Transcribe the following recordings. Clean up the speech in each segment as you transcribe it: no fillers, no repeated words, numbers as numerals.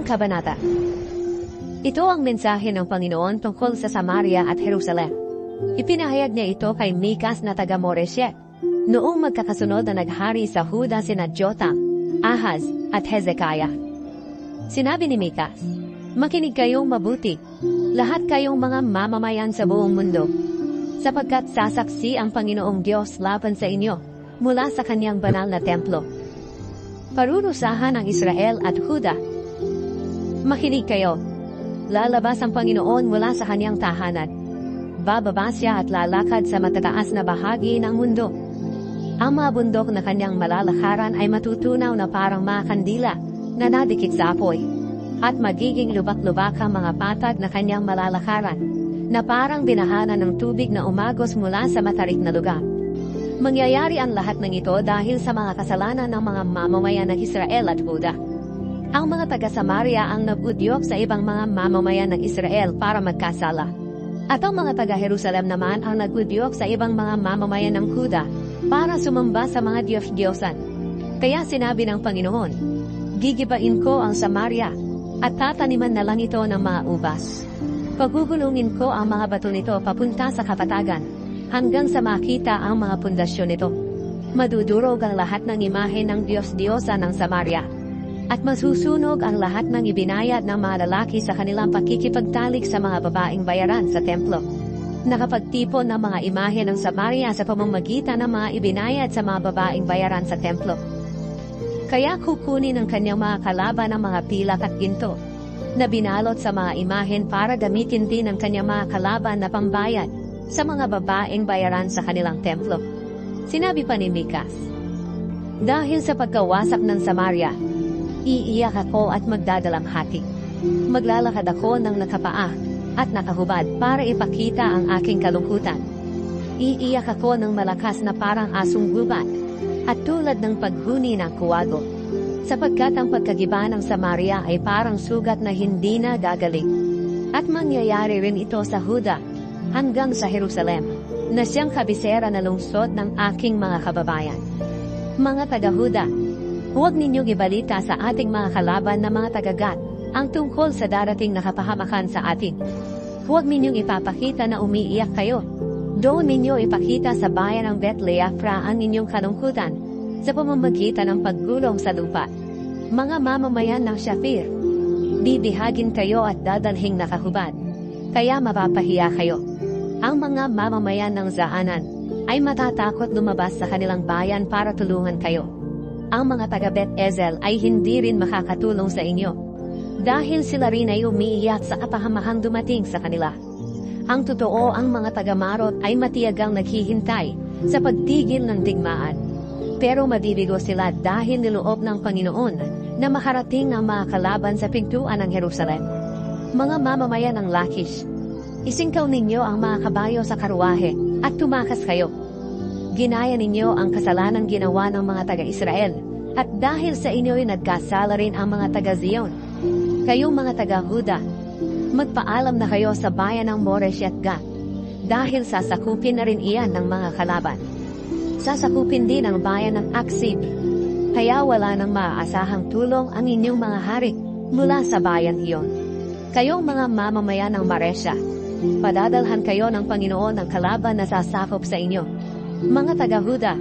Kabanata. Ito ang mensahe ng Panginoon tungkol sa Samaria at Jerusalem. Ipinahayag niya ito kay Mikas na taga Moreshet, noong magkakasunod na naghari sa Huda sina Jotam, Ahaz, at Hezekiah. Sinabi ni Mikas, "Makinig kayong mabuti, lahat kayong mga mamamayan sa buong mundo, sapagkat sasaksi ang Panginoong Diyos laban sa inyo mula sa kanyang banal na templo. Parurusahan ang Israel at Huda. Makinig kayo. Lalabas ang Panginoon mula sa kanyang tahanan. Bababa siya at lalakad sa matataas na bahagi ng mundo. Ang mga bundok na kanyang malalakaran ay matutunaw na parang mga kandila na nadikit sa apoy, at magiging lubak-lubak ang mga patag na kanyang malalakaran, na parang binahanan ng tubig na umagos mula sa matarik na lugar. Mangyayari ang lahat ng ito dahil sa mga kasalanan ng mga mamamayan ng Israel at Huda. Ang mga taga-Samaria ang nabudyok sa ibang mga mamamayan ng Israel para magkasala. At ang mga taga-Jerusalem naman ang nabudyok sa ibang mga mamamayan ng Huda para sumamba sa mga Diyos-Diyosan. Kaya sinabi ng Panginoon, "Gigibain ko ang Samaria at tataniman na lang ito ng mga ubas. Pagugulungin ko ang mga bato nito papunta sa kapatagan, hanggang sa makita ang mga pundasyon nito. Madudurog ang lahat ng imahe ng Diyos-Diyosa ng Samaria, at masusunog ang lahat ng ibinayad ng mga lalaki sa kanilang pakikipagtalik sa mga babaeng bayaran sa templo. Nakapagtipon ng mga imahe ng Samaria sa pamamagitan ng mga ibinayad sa mga babaeng bayaran sa templo. Kaya kukunin ng kanyang mga kalaban ng mga pilak at ginto, na binalot sa mga imahen para gamitin din ng kanyang mga kalaban na pambayad sa mga babaeng bayaran sa kanilang templo." Sinabi pa ni Mikas, "Dahil sa pagkawasak ng Samaria, iiyak ako at magdadalamhati. Maglalakad ako ng nakapaa at nakahubad para ipakita ang aking kalungkutan. Iiyak ako ng malakas na parang asong gubat at tulad ng paghuni ng kuwago, sapagkat ang pagkagiba ng Samaria ay parang sugat na hindi na gagaling. At mangyayari rin ito sa Huda hanggang sa Jerusalem, na siyang kabisera na lungsod ng aking mga kababayan. Mga taga-Huda, huwag ninyong ibalita sa ating mga kalaban na mga taga-Gat ang tungkol sa darating na kapahamakan sa atin. Huwag ninyong ipapakita na umiiyak kayo. Doon ninyo ipakita sa bayan ng Beth-leafra ang inyong kalungkutan sa pamamagitan ng paggulong sa lupa. Mga mamamayan ng Shafir, bibihagin kayo at dadalhing nakahubad, kaya mapapahiya kayo. Ang mga mamamayan ng Zaanan ay matatakot lumabas sa kanilang bayan para tulungan kayo. Ang mga taga-Bet-Ezel ay hindi rin makakatulong sa inyo, dahil sila rin ay umiiyak sa kapahamahang dumating sa kanila. Ang totoo, ang mga taga-Marot ay matiyagang naghihintay sa pagtigil ng digmaan. Pero mabibigo sila dahil niloob ng Panginoon na makarating ang mga kalaban sa pintuan ng Jerusalem. Mga mamamayan ng Lachish, isingkaw ninyo ang mga kabayo sa karuwahe at tumakas kayo. Ginaya ninyo ang kasalanang ginawa ng mga taga-Israel, at dahil sa inyo'y nagkasala rin ang mga taga-Zion. Kayong mga taga-Huda, magpaalam na kayo sa bayan ng Moreshet Gat, dahil sasakupin na rin iyan ng mga kalaban. Sasakupin din ang bayan ng Aksib, kaya wala nang maaasahang tulong ang inyong mga hari mula sa bayan iyon. Kayong mga mamamayan ng Maresha, padadalhan kayo ng Panginoon ng kalaban na sasakop sa inyo. Mga taga-Huda,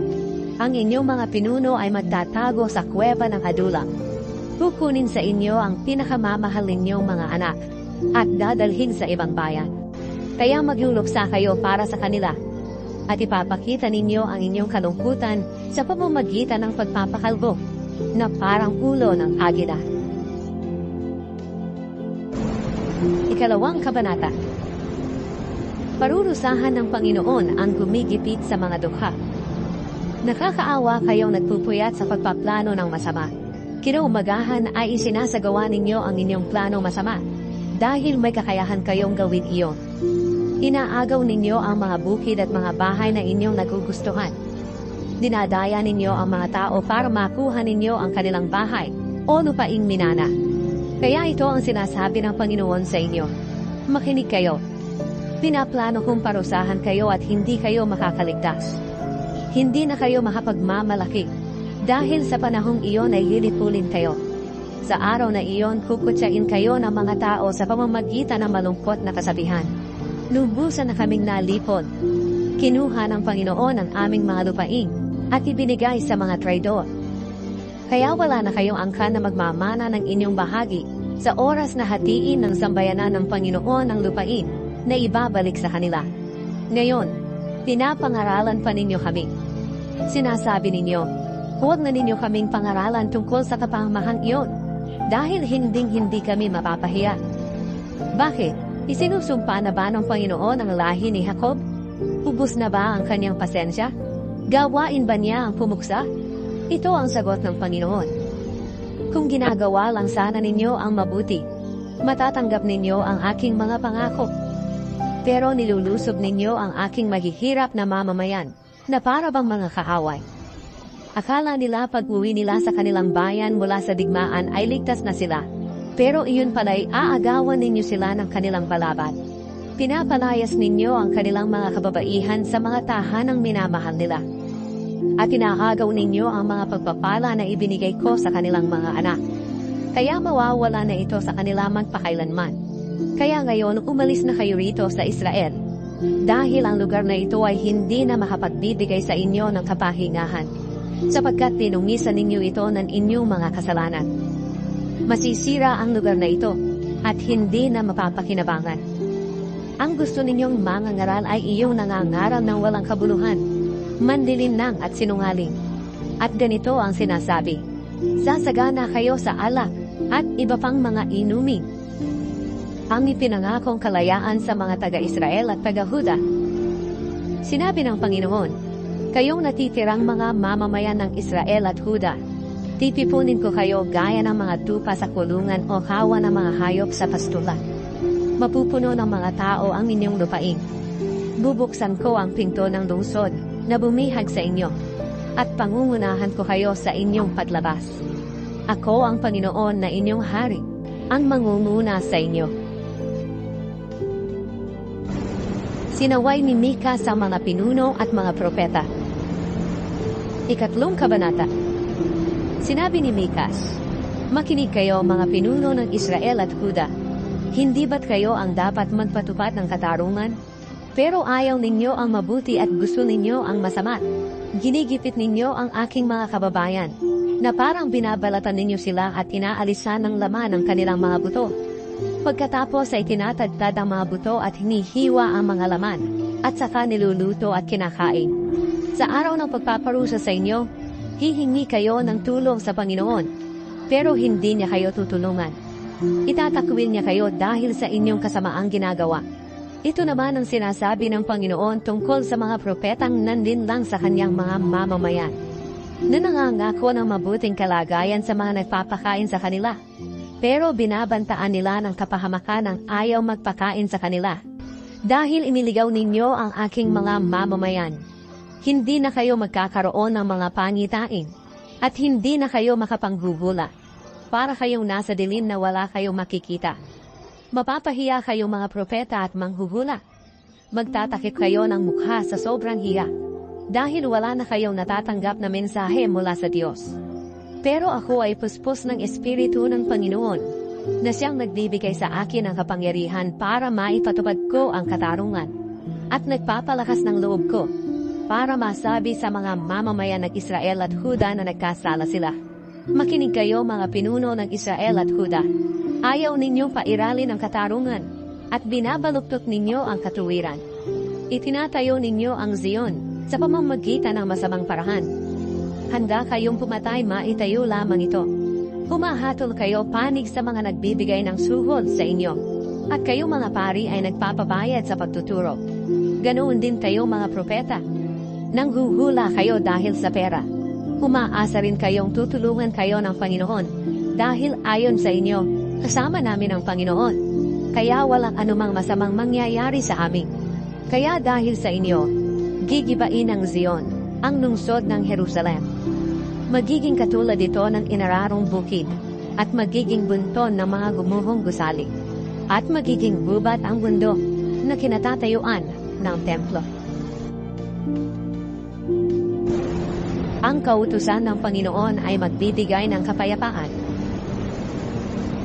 ang inyong mga pinuno ay magtatago sa kuweba ng Adulam. Kukunin sa inyo ang pinakamamahal ninyong mga anak at dadalhin sa ibang bayan. Kaya magluluksa kayo para sa kanila, at ipapakita ninyo ang inyong kalungkutan sa pamamagitan ng pagpapakalbo na parang ulo ng agila." Ikalawang Kabanata. Parurusahan ng Panginoon ang gumigipit sa mga dukha. Nakakaawa kayong nagpupuyat sa pagpaplano ng masama. Kinaumagahan ay isinasagawa ninyo ang inyong plano masama, dahil may kakayahan kayong gawin iyon. Inaagaw ninyo ang mga bukid at mga bahay na inyong nagugustuhan. Dinadaya ninyo ang mga tao para makuha ninyo ang kanilang bahay o lupaing minana. Kaya ito ang sinasabi ng Panginoon sa inyo. Makinig kayo. Pinaplano kong parusahan kayo at hindi kayo makakaligtas. Hindi na kayo makapagmamalaki, dahil sa panahong iyon ay lilipulin kayo. Sa araw na iyon, kukutsain kayo ng mga tao sa pamamagitan ng malungkot na kasabihan. Lubusan na kaming nalipod. Kinuha ng Panginoon ang aming mga lupain at ibinigay sa mga traidor. Kaya wala na kayong angkan na magmamana ng inyong bahagi sa oras na hatiin ng sambayanan ng Panginoon ang lupain na ibabalik sa kanila. Ngayon, pinapangaralan pa ninyo kami. Sinasabi ninyo, huwag na ninyo kaming pangaralan tungkol sa kapahamahan iyon, dahil hindi kami mapapahiya. Bakit? Isinusumpa na ba ng Panginoon ang lahi ni Jacob? Ubus na ba ang kanyang pasensya? Gawain ba niya ang pumuksa? Ito ang sagot ng Panginoon. Kung ginagawa lang sana ninyo ang mabuti, matatanggap ninyo ang aking mga pangako. Pero nilulusob ninyo ang aking maghihirap na mamamayan, na para bang mga kaaway. Akala nila pag-uwi nila sa kanilang bayan mula sa digmaan ay ligtas na sila. Pero iyon pala'y aagawan ninyo sila ng kanilang balabat. Pinapalayas ninyo ang kanilang mga kababaihan sa mga tahanang minamahal nila. At inaagaw ninyo ang mga pagpapala na ibinigay ko sa kanilang mga anak. Kaya mawawala na ito sa kanila magpakailanman. Kaya ngayon umalis na kayo rito sa Israel. Dahil ang lugar na ito ay hindi na makapagbibigay sa inyo ng kapahingahan. Sapagkat tinungisan ninyo ito ng inyong mga kasalanan. Masisira ang lugar na ito at hindi na mapapakinabangan. Ang gusto ninyong mangangaral ay iyong nangangaral ng walang kabuluhan, manlilinlang at sinungaling. At ganito ang sinasabi, sasagana kayo sa alak at iba pang mga inumin. Ang ipinangakong kalayaan sa mga taga-Israel at taga-Huda. Sinabi ng Panginoon, kayong natitirang mga mamamayan ng Israel at Huda, titipunin ko kayo gaya ng mga tupa sa kulungan o kawa ng mga hayop sa pastulan. Mapupuno ng mga tao ang inyong lupain. Bubuksan ko ang pinto ng lungsod na bumihag sa inyo, at pangungunahan ko kayo sa inyong paglabas. Ako ang Panginoon na inyong hari, ang mangunguna sa inyo. Sinaway ni Mika sa mga pinuno at mga propeta. Ikatlong kabanata. Sinabi ni Mikas, makinig kayo mga pinuno ng Israel at Huda. Hindi ba't kayo ang dapat magpatupad ng katarungan? Pero ayaw ninyo ang mabuti at gusto ninyo ang masama. Ginigipit ninyo ang aking mga kababayan, na parang binabalatan ninyo sila at inaalisan ng laman ng kanilang mga buto. Pagkatapos ay tinatagtad ang mga buto at hinihiwa ang mga laman, at saka niluluto at kinakain. Sa araw ng pagpaparusa sa inyo, hihingi kayo ng tulong sa Panginoon, pero hindi niya kayo tutulungan. Itatakwil niya kayo dahil sa inyong kasamaang ginagawa. Ito naman ang sinasabi ng Panginoon tungkol sa mga propetang nandinlang sa kanyang mga mamamayan, na nangangako ng mabuting kalagayan sa mga nagpapakain sa kanila. Pero binabantaan nila ng kapahamakan ng ayaw magpakain sa kanila. Dahil iniligaw ninyo ang aking mga mamamayan, hindi na kayo magkakaroon ng mga pangitain, at hindi na kayo makapanggugula. Para kayong nasa dilim na wala kayong makikita. Mapapahiya kayong mga propeta at manghuhula. Magtatakip kayo ng mukha sa sobrang hiya, dahil wala na kayong natatanggap na mensahe mula sa Diyos. Pero ako ay puspos ng Espiritu ng Panginoon, na siyang nagbibigay sa akin ng kapangyarihan para maipatupad ko ang katarungan, at nagpapalakas ng loob ko, para masabi sa mga mamamayan ng Israel at Huda na nagkasala sila. Makinig kayo mga pinuno ng Israel at Huda. Ayaw ninyong pairalin ang katarungan, at binabaluktot ninyo ang katuwiran. Itinatayo ninyo ang Zion sa pamamagitan ng masamang parahan. Handa kayong pumatay maitayo lamang ito. Humahatol kayo panig sa mga nagbibigay ng suhod sa inyo, at kayo mga pari ay nagpapabayad sa pagtuturo. Ganoon din kayo mga propeta. Nanghuhula kayo dahil sa pera. Umaasa rin kayong tutulungan kayo ng Panginoon, dahil ayon sa inyo, kasama namin ang Panginoon. Kaya walang anumang masamang mangyayari sa amin. Kaya dahil sa inyo, gigibain ng Zion, ang lungsod ng Jerusalem. Magiging katulad ito ng inararong bukid, at magiging bunton ng mga gumuhong gusali, at magiging gubat ang mundo na kinatatayuan ng templo. Ang kautusan ng Panginoon ay magbibigay ng kapayapaan.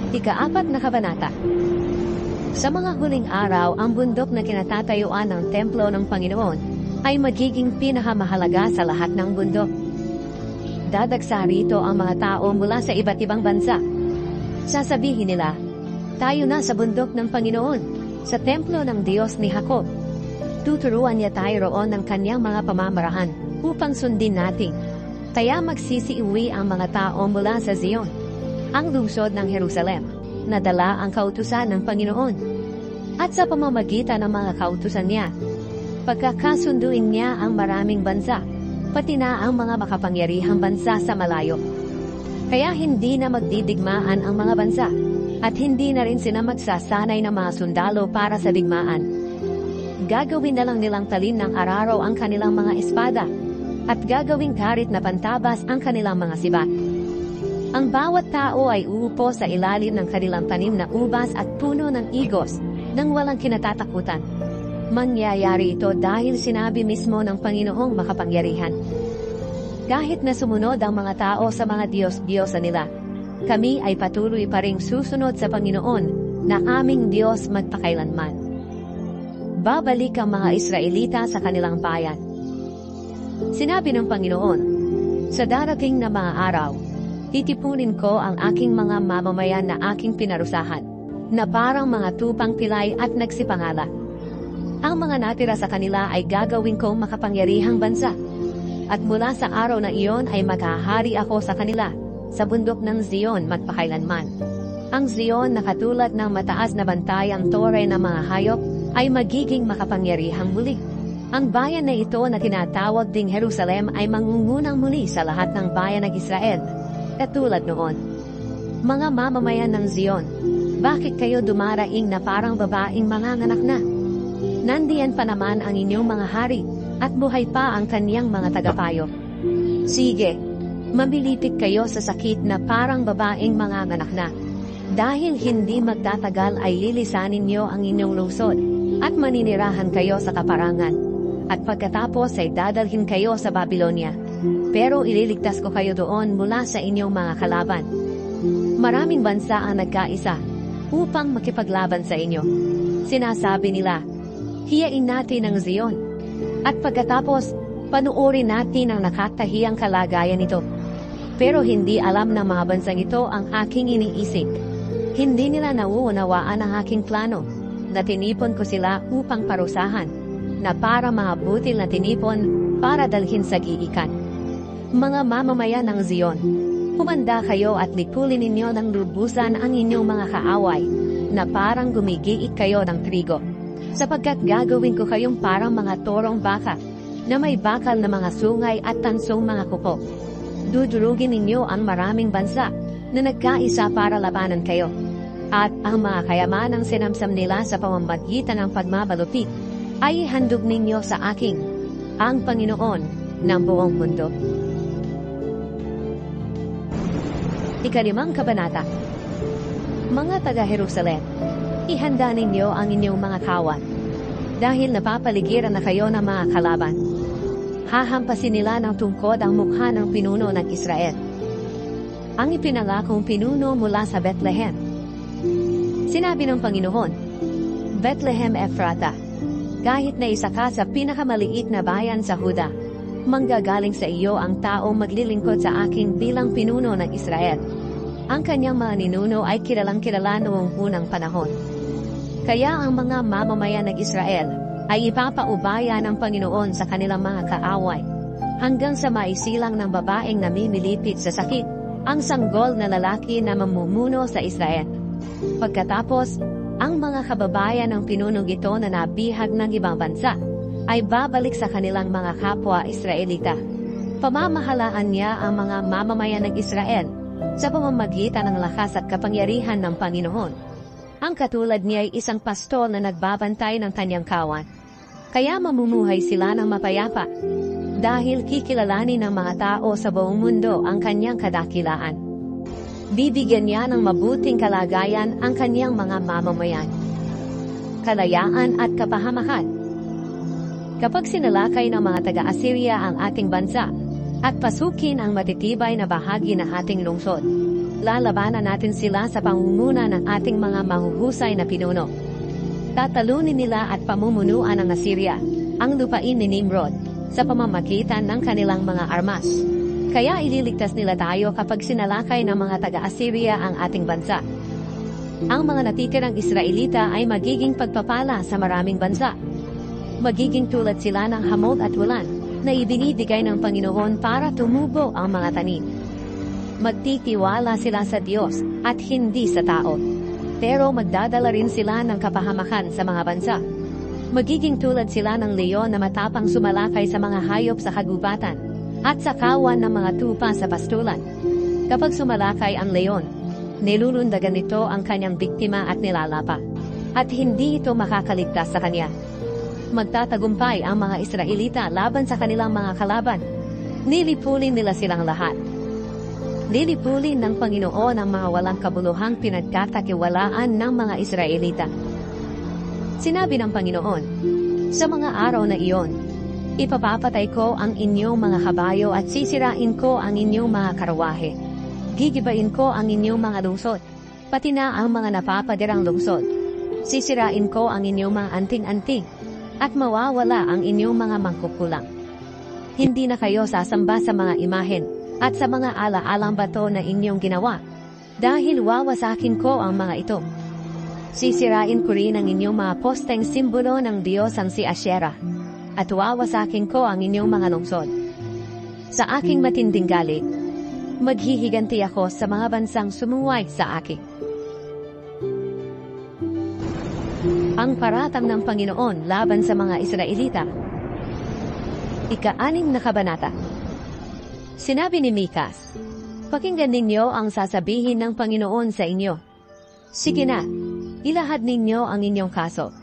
Ika-4 na kabanata. Sa mga huling araw, ang bundok na kinatatayuan ng templo ng Panginoon ay magiging pinakamahalaga sa lahat ng bundok. Dadagsa rito ang mga tao mula sa iba't ibang bansa. Sasabihin nila, tayo na sa bundok ng Panginoon, sa templo ng Diyos ni Jacob. Tuturuan niya tayo roon ng kanyang mga pamamaraan upang sundin natin. Kaya magsisiuwi ang mga tao mula sa Zion, ang lungsod ng Jerusalem, na dala ang kautusan ng Panginoon. At sa pamamagitan ng mga kautusan niya, pagkakasunduin niya ang maraming bansa, pati na ang mga makapangyarihang bansa sa malayo. Kaya hindi na magdidigmaan ang mga bansa, at hindi na rin sila magsasanay ng mga sundalo para sa digmaan. Gagawin na lang nilang talin ng araro ang kanilang mga espada, at gagawing karit na pantabas ang kanilang mga sibat. Ang bawat tao ay uupo sa ilalim ng kanilang tanim na ubas at puno ng igos nang walang kinatatakutan. Mangyayari ito dahil sinabi mismo ng Panginoong makapangyarihan. Kahit na sumunod ang mga tao sa mga Diyos-Diyosa nila, kami ay patuloy pa ring susunod sa Panginoon na aming Diyos magpakailanman. Babalik ang mga Israelita sa kanilang bayan. Sinabi ng Panginoon, sa darating na mga araw, titipunin ko ang aking mga mamamayan na aking pinarusahan, na parang mga tupang pilay at nagsipangala. Ang mga natira sa kanila ay gagawin kong makapangyarihang bansa. At mula sa araw na iyon ay maghahari ako sa kanila, sa bundok ng Zion magpakailanman. Ang Zion na katulad ng mataas na bantayang tore ng mga hayop ay magiging makapangyarihang muli. Ang bayan na ito na tinatawag ding Jerusalem ay mangungunang muli sa lahat ng bayan ng Israel. Katulad noon. Mga mamamayan ng Zion, bakit kayo dumaraing na parang babaeng manganganak na? Nandiyan pa naman ang inyong mga hari, at buhay pa ang kaniyang mga tagapayo. Sige, mabilipit kayo sa sakit na parang babaeng manganganak na. Dahil hindi magtatagal ay lilisanin niyo ang inyong lungsod, at maninirahan kayo sa kaparangan. At pagkatapos ay dadalhin kayo sa Babylonia. Pero ililigtas ko kayo doon mula sa inyong mga kalaban. Maraming bansa ang nagkaisa upang makipaglaban sa inyo. Sinasabi nila, hiyain natin ang Zion. At pagkatapos, panuorin natin ang nakatahiyang kalagayan nito. Pero hindi alam ng mga bansang ito ang aking iniisip. Hindi nila nauunawaan ang aking plano, na tinipon ko sila upang parusahan, na para mga butil na tinipon para dalhin sa giikan. Mga mamamayan ng Zion, humanda kayo at likulin ninyo ng lubusan ang inyong mga kaaway, na parang gumigiit kayo ng trigo. Sapagkat gagawin ko kayong parang mga torong baka, na may bakal na mga sungay at tansong mga kuko. Dudurugin ninyo ang maraming bansa, na nagkaisa para labanan kayo. At ang mga kayamanang sinamsam nila sa pamamagitan ng pagmamalupit, ay handog ninyo sa aking, ang Panginoon ng buong mundo. Ika-5 kabanata. Mga taga-Jerusalem, ihanda ninyo ang inyong mga kawan, dahil napapaligiran na kayo ng mga kalaban. Hahampasin nila ng tungkod ang mukha ng pinuno ng Israel, ang ipinangakong pinuno mula sa Bethlehem. Sinabi ng Panginoon, Bethlehem Ephrata, kahit na isa ka sa pinakamaliit na bayan sa Huda, manggagaling sa iyo ang taong maglilingkod sa aking bilang pinuno ng Israel. Ang kanyang mga ninuno ay kilalang-kilala noong unang panahon. Kaya ang mga mamamayan ng Israel ay ipapaubaya ng Panginoon sa kanilang mga kaaway, hanggang sa maisilang ng babaeng namimilipit sa sakit, ang sanggol na lalaki na mamumuno sa Israel. Pagkatapos, ang mga kababayan ng pinunong ito na nabihag ng ibang bansa ay babalik sa kanilang mga kapwa Israelita. Pamamahalaan niya ang mga mamamayan ng Israel sa pamamagitan ng lakas at kapangyarihan ng Panginoon. Ang katulad niya ay isang pastol na nagbabantay ng kanyang kawan. Kaya mamumuhay sila ng mapayapa, dahil kikilalanin ng mga tao sa buong mundo ang kanyang kadakilaan. Bibigyan niya ng mabuting kalagayan ang kanyang mga mamamayan, kalayaan at kapahamakan. Kapag sinalakay ng mga taga-Assyria ang ating bansa, at pasukin ang matitibay na bahagi ng ating lungsod, Lalabanan natin sila sa pangunguna ng ating mga mahuhusay na pinuno. Tatalunin nila at pamumunuan ng Assyria, ang lupain ni Nimrod, sa pamamagitan ng kanilang mga armas. Kaya ililigtas nila tayo kapag sinalakay ng mga taga-Assyria ang ating bansa. Ang mga natitirang Israelita ay magiging pagpapala sa maraming bansa. Magiging tulad sila ng hamog at ulan na ibinibigay ng Panginoon para tumubo ang mga tanim. Magtitiwala sila sa Diyos at hindi sa tao. Pero magdadala rin sila ng kapahamakan sa mga bansa. Magiging tulad sila ng leon na matapang sumalakay sa mga hayop sa kagubatan at sa kawan ng mga tupa sa pastulan. Kapag sumalakay ang leon, nilulundagan nito ang kanyang biktima at nilalapa. At hindi ito makakaligtas sa kanya. Magtatagumpay ang mga Israelita laban sa kanilang mga kalaban. Nilipulin nila silang lahat. Lilipulin ng Panginoon ang mga walang kabuluhang pinagkatakiwalaan ng mga Israelita. Sinabi ng Panginoon, sa mga araw na iyon, ipapapatay ko ang inyong mga kabayo at sisirain ko ang inyong mga karwahe. Gigibain ko ang inyong mga lungsod, pati na ang mga napapadirang lungsod. Sisirain ko ang inyong mga anting-anting, at mawawala ang inyong mga mangkukulang. Hindi na kayo sasamba sa mga imahen, at sa mga ala-alang bato na inyong ginawa, dahil wawasakin ko ang mga ito. Sisirain ko rin ang inyong mga posteng simbolo ng Diyos ang si Asherah, at wawasakin ko ang inyong mga lungsod. Sa aking matinding galit, maghihiganti ako sa mga bansang sumuway sa akin. Ang paratang ng Panginoon laban sa mga Israelita. Ika-6 na kabanata. Sinabi ni Mikas, pakinggan ninyo ang sasabihin ng Panginoon sa inyo. Sige na, ilahad ninyo ang inyong kaso.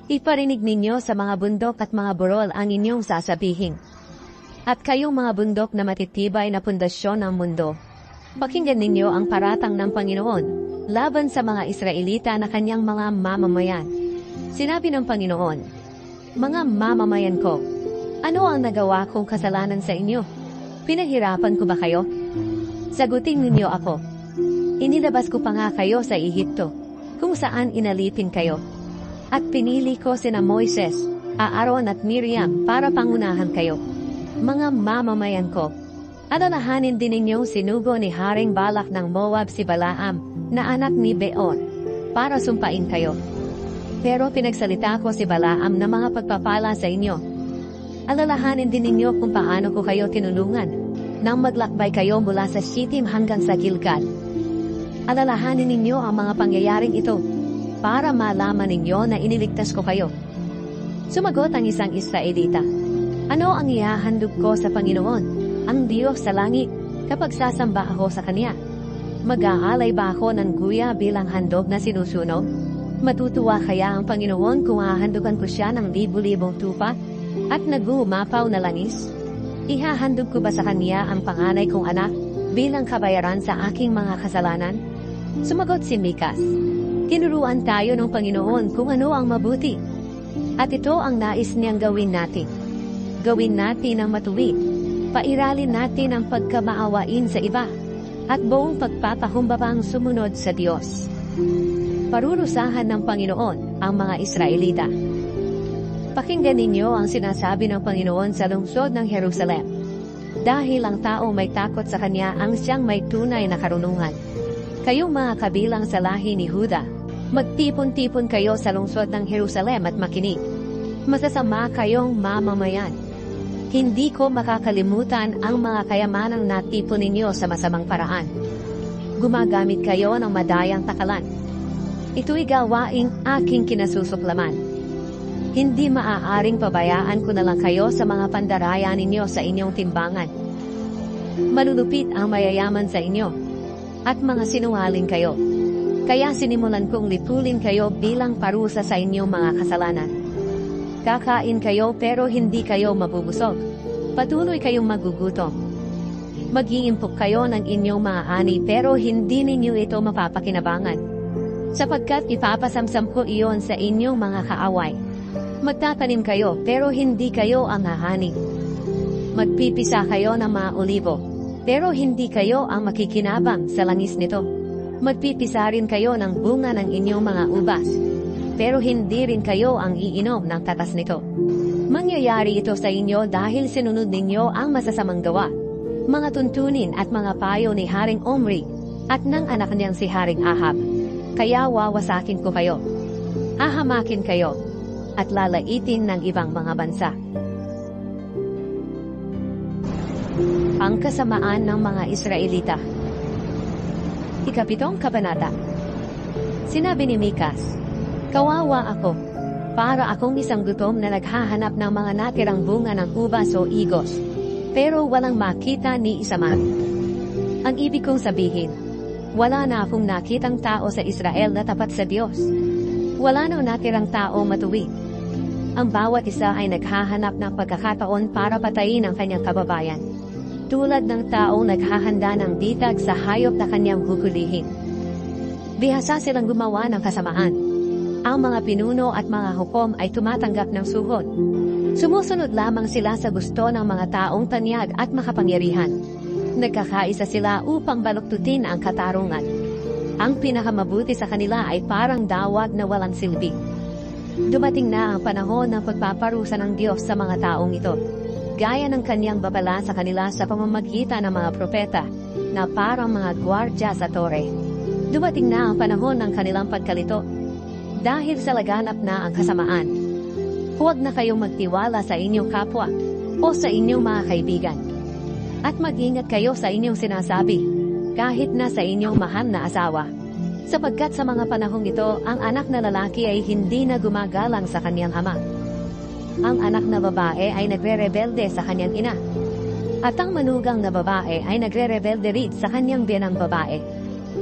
Iparinig ninyo sa mga bundok at mga burol ang inyong sasabihin. At kayong mga bundok na matitibay na pundasyon ng mundo, pakinggan ninyo ang paratang ng Panginoon laban sa mga Israelita na kanyang mga mamamayan. Sinabi ng Panginoon, mga mamamayan ko, ano ang nagawa kong kasalanan sa inyo? Pinahirapan ko ba kayo? Sagutin ninyo ako. Inilabas ko pa nga kayo sa Ehipto, kung saan inalipin kayo. At pinili ko sina Moises, Aaron at Miriam para pangunahan kayo. Mga mamamayan ko, alalahanin din ninyong sinugo ni Haring Balak ng Moab si Balaam, na anak ni Beor, para sumpain kayo. Pero pinagsalita ko si Balaam na mga pagpapala sa inyo. Alalahanin din ninyo kung paano ko kayo tinulungan nang maglakbay kayo mula sa Shittim hanggang sa Gilgal. Alalahanin ninyo ang mga pangyayaring ito para malaman ninyo na iniligtas ko kayo. Sumagot ang isang Israelita, ano ang ihahandog ko sa Panginoon, ang Diyos sa langit, kapag sasamba ako sa Kanya? Mag-aalay ba ako ng guya bilang handog na sinusunog? Matutuwa kaya ang Panginoon kung hahandugan ko siya ng libu-libong tupa at nagumapaw na langis? Ihahandog ko ba sa Kanya ang panganay kong anak bilang kabayaran sa aking mga kasalanan? Sumagot si Mikas, tinuruan tayo ng Panginoon kung ano ang mabuti. At ito ang nais niyang gawin natin. Gawin natin ang matuwid. Pairalin natin ang pagkamaawain sa iba at buong pagpapakumbabang sumunod sa Diyos. Parurusahan ng Panginoon ang mga Israelita. Pakinggan ninyo ang sinasabi ng Panginoon sa lungsod ng Jerusalem. Dahil ang tao may takot sa Kanya ang siyang may tunay na karunungan. Kayong mga kabilang sa lahi ni Huda, magtipon-tipon kayo sa lungsod ng Jerusalem at makinig. Masasama kayong mamamayan. Hindi ko makakalimutan ang mga kayamanang natipon ninyo sa masamang paraan. Gumagamit kayo ng madayang takalan. Ito'y gawaing aking kinasusuklaman. Hindi maaaring pabayaan ko na lang kayo sa mga pandaraya ninyo sa inyong timbangan. Malulupit ang mayayaman sa inyo, at mga sinungaling kayo. Kaya sinimulan kong lipulin kayo bilang parusa sa inyong mga kasalanan. Kakain kayo pero hindi kayo mabubusog. Patuloy kayong magugutom. Mag-iimpok kayo ng inyong mga ani pero hindi ninyo ito mapapakinabangan. Sapagkat ipapasamsam ko iyon sa inyong mga kaaway. Magtatanim kayo pero hindi kayo ang hahani. Magpipisa kayo ng mga olibo Pero hindi kayo ang makikinabang sa langis nito. Magpipisa rin kayo ng bunga ng inyong mga ubas. Pero hindi rin kayo ang iinom ng tatas nito. Mangyayari ito sa inyo dahil sinunod ninyo ang masasamang gawa, mga tuntunin at mga payo ni Haring Omri at ng anak niyang si Haring Ahab. Kaya wawasakin ko kayo. Hahamakin kayo at lalaitin ng ibang mga bansa. Ang kasamaan ng mga Israelita. Ikapitong kabanata. Sinabi ni Mikas, "Kawawa ako, para akong isang gutom na naghahanap ng mga natirang bunga ng ubas o igos, pero walang makita ni isa man." Ang ibig kong sabihin, wala na akong nakitang tao sa Israel na tapat sa Diyos. Wala na natirang tao matuwid. Ang bawat isa ay naghahanap ng pagkakataon para patayin ang kanyang kababayan. Tulad ng taong naghahanda ng ditag sa hayop na kanyang hukulihin. Bihasa silang gumawa ng kasamaan. Ang mga pinuno at mga hukom ay tumatanggap ng suhod. Sumusunod lamang sila sa gusto ng mga taong tanyag at makapangyarihan. Nagkakaisa sila upang baluktutin ang katarungan. Ang pinakamabuti sa kanila ay parang dawag na walang silbi. Dumating na ang panahon ng pagpaparusa ng Diyos sa mga taong ito. Gaya ng kanyang babala sa kanila sa pamamagitan ng mga propeta na parang mga gwardya sa tore. Dumating na ang panahon ng kanilang pagkalito dahil sa laganap na ang kasamaan. Huwag na kayong magtiwala sa inyong kapwa o sa inyong mga kaibigan. At mag-ingat kayo sa inyong sinasabi, kahit na sa inyong mahal na asawa. Sapagkat sa mga panahong ito, ang anak na lalaki ay hindi na gumagalang sa kanyang ama. Ang anak na babae ay nagre-rebelde sa kanyang ina. At ang manugang na babae ay nagre-rebelde rin sa kanyang biyanang babae.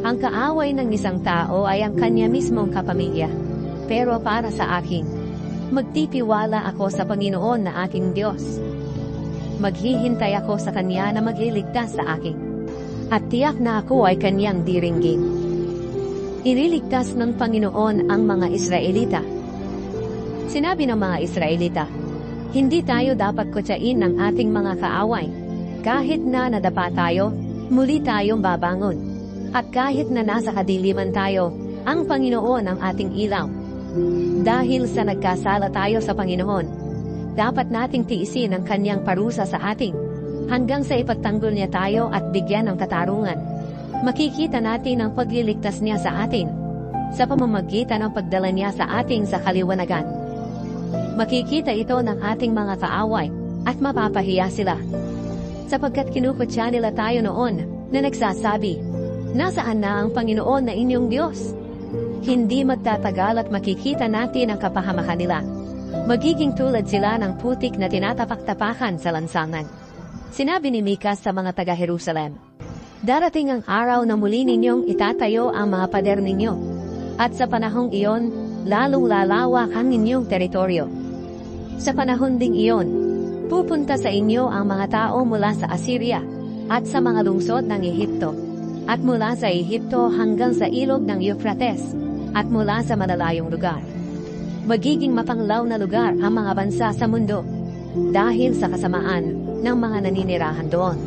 Ang kaaway ng isang tao ay ang kanya mismong kapamilya. Pero para sa akin, magtitiwala ako sa Panginoon na aking Diyos. Maghihintay ako sa Kanya na magliligtas sa akin. At tiyak na ako ay Kanyang diringgin. Ililigtas ng Panginoon ang mga Israelita. Sinabi ng mga Israelita, "Hindi tayo dapat kutsain ng ating mga kaaway. Kahit na nadapa tayo, muli tayong babangon. At kahit na nasa kadiliman tayo, ang Panginoon ang ating ilaw." Dahil sa nagkasala tayo sa Panginoon, dapat nating tiisin ang Kanyang parusa sa atin, hanggang sa ipagtanggol niya tayo at bigyan ng katarungan. Makikita natin ang pagliligtas niya sa atin, sa pamamagitan ng pagdala niya sa ating sa kaliwanagan. Makikita ito ng ating mga kaaway, at mapapahiya sila. Sapagkat kinukutya nila tayo noon, na nagsasabi, "Nasaan na ang Panginoon na inyong Diyos?" Hindi magtatagal at makikita natin ang kapahamakan nila. Magiging tulad sila ng putik na tinatapak-tapakan sa lansangan. Sinabi ni Mikas sa mga taga-Jerusalem, "Darating ang araw na muli ninyong itatayo ang mga pader ninyo. At sa panahong iyon, lalong lalawak ang inyong teritoryo. Sa panahon ding iyon, pupunta sa inyo ang mga tao mula sa Assyria at sa mga lungsod ng Ehipto, at mula sa Ehipto hanggang sa ilog ng Euphrates, at mula sa malalayong lugar. Magiging mapanglaw na lugar ang mga bansa sa mundo dahil sa kasamaan ng mga naninirahan doon."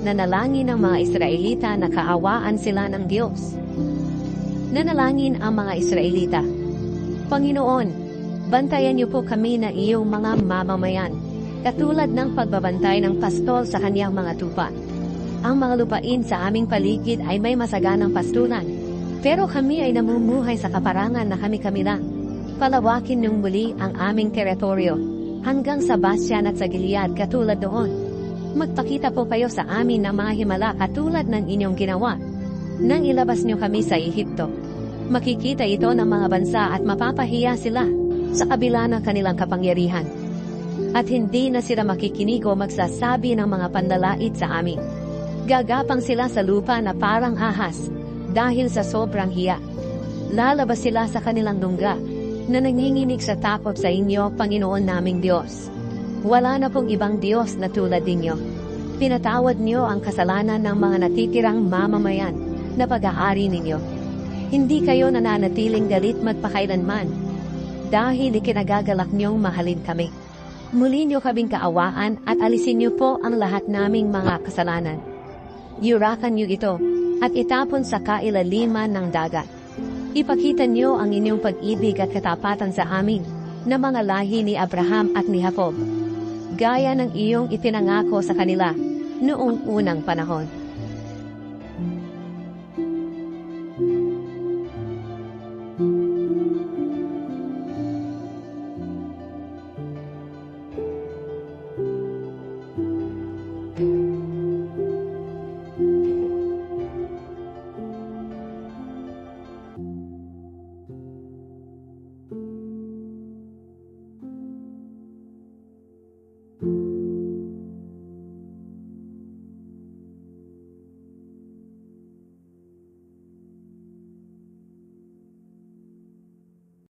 Nanalangin ang mga Israelita na kaawaan sila ng Diyos. Nanalangin ang mga Israelita, "Panginoon, bantayan niyo po kami na iyong mga mamamayan, katulad ng pagbabantay ng pastol sa kanyang mga tupa. Ang mga lupain sa aming paligid ay may masaganang pastulan, pero kami ay namumuhay sa kaparangan na kami-kami lang. Palawakin niyong muli ang aming teritoryo, hanggang sa Basyan at sa Gilead katulad doon. Magpakita po kayo sa amin ng mga himala katulad ng inyong ginawa nang ilabas niyo kami sa Ehipto. Makikita ito ng mga bansa at mapapahiya sila sa kabila ng kanilang kapangyarihan. At hindi na sila makikinig o magsasabi ng mga panlalait sa amin. Gagapang sila sa lupa na parang ahas dahil sa sobrang hiya. Lalabas sila sa kanilang lungga na nanginginig sa takot sa inyo, Panginoon naming Diyos. Wala na pong ibang Diyos na tulad ninyo. Pinatawad niyo ang kasalanan ng mga natitirang mamamayan na pag-aari ninyo. Hindi kayo nananatiling galit magpakailanman dahil ikinagagalak niyong mahalin kami. Muli niyo kaming kaawaan at alisin niyo po ang lahat naming mga kasalanan. Yurakan niyo ito at itapon sa kailaliman ng dagat. Ipakita niyo ang inyong pag-ibig at katapatan sa amin na mga lahi ni Abraham at ni Jacob, gaya ng iyong ipinangako sa kanila noong unang panahon.